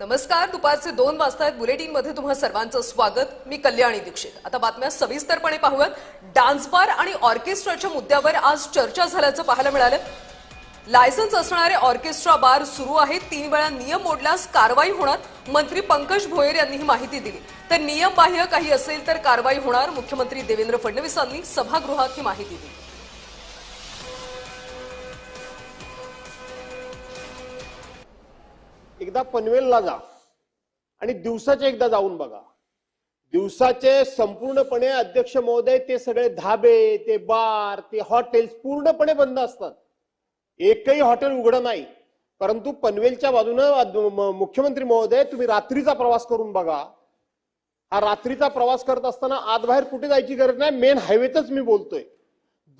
नमस्कार. दुपारचे 2 वाजता बुलेटिन मध्ये तुम्हा सर्वांचं स्वागत. मी कल्याणी दीक्षित. आता बातम्या सविस्तरपणे पाहूयात. डान्स बार आणि ऑर्केस्ट्राच्या मुद्द्यावर आज चर्चा झाल्याचं पाहायला मिळालं. लायसन्स असणारे ऑर्केस्ट्रा बार सुरू आहेत. 3 वेळा नियम मोडल्यास कारवाई होणार. मंत्री पंकज भोयर यांनी ही माहिती दिली. तर नियमबाह्य काही असेल तर कारवाई होणार. मुख्यमंत्री देवेंद्र फडणवीसांनी सभागृहात ही माहिती दिली. एकदा पनवेलला जा आणि दिवसाचे एकदा जाऊन बघा. दिवसाचे संपूर्णपणे अध्यक्ष महोदय ते सगळे धाबे, ते बार, ते हॉटेल्स पूर्णपणे बंद असतात. एकही हॉटेल उघडं नाही. परंतु पनवेलच्या बाजूने मुख्यमंत्री महोदय तुम्ही रात्रीचा प्रवास करून बघा. हा रात्रीचा प्रवास करत असताना आत बाहेर कुठे जायची गरज नाही. मेन हायवेतच मी बोलतोय.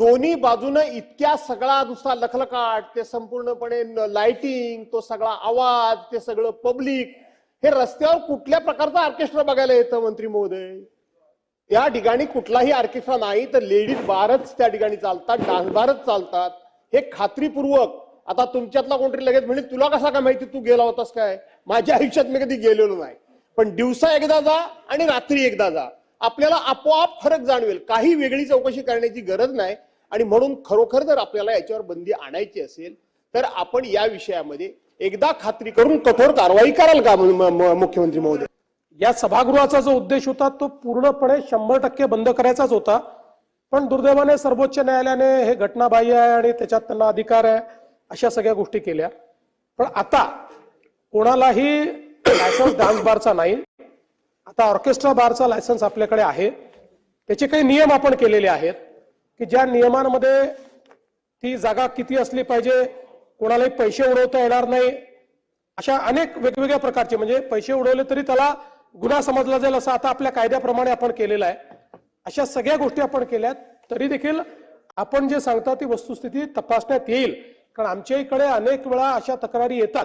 दोन्ही बाजूने इतक्या सगळा दुसरा लखलखाट, ते संपूर्णपणे लाइटिंग, तो सगळा आवाज, ते सगळं पब्लिक, हे रस्त्यावर कुठल्या प्रकारचा ऑर्केस्ट्रा बघायला येतं मंत्री महोदय? त्या ठिकाणी कुठलाही ऑर्केस्ट्रा नाही, तर लेडीज बारच त्या ठिकाणी चालतात, डान्स बारच चालतात. हे खात्रीपूर्वक. आता तुमच्यातला कोणतरी लगेच म्हणजे तुला कसा काय माहिती, तू गेला होतास काय? माझ्या आयुष्यात मी कधी गेलेलो नाही. पण दिवसा एकदा जा आणि रात्री एकदा जा, आपल्याला आपोआप फरक जाणवेल. काही वेगळी चौकशी करण्याची गरज नाही. आणि म्हणून खरोखर जर आपल्याला याच्यावर बंदी आणायची असेल तर आपण या विषयामध्ये एकदा खात्री करून कठोर कारवाई कराल का मुख्यमंत्री महोदय? या सभागृहाचा जो उद्देश होता तो पूर्णपणे 100% बंद करायचाच होता. पण दुर्दैवाने सर्वोच्च न्यायालयाने हे घटनाबाह्य आहे आणि त्याच्यात त्यांना अधिकार आहे अशा सगळ्या गोष्टी केल्या. पण आता कोणालाही लायसन्स डान्स बारचा नाही, आता ऑर्केस्ट्रा बारचा लायसन्स आपल्याकडे आहे. त्याचे काही नियम आपण केलेले आहेत की ज्या नियमांमध्ये ती जागा किती असली पाहिजे, कोणालाही पैसे उडवता येणार नाही, अशा अनेक वेगवेगळ्या प्रकारचे, म्हणजे पैसे उडवले तरी त्याला गुन्हा समजला जाईल असं आता आपल्या कायद्याप्रमाणे आपण केलेलं आहे. अशा सगळ्या गोष्टी आपण केल्यात. तरी देखील आपण जे सांगता ती वस्तुस्थिती तपासण्यात येईल. कारण आमच्या इकडे अनेक वेळा अशा तक्रारी येतात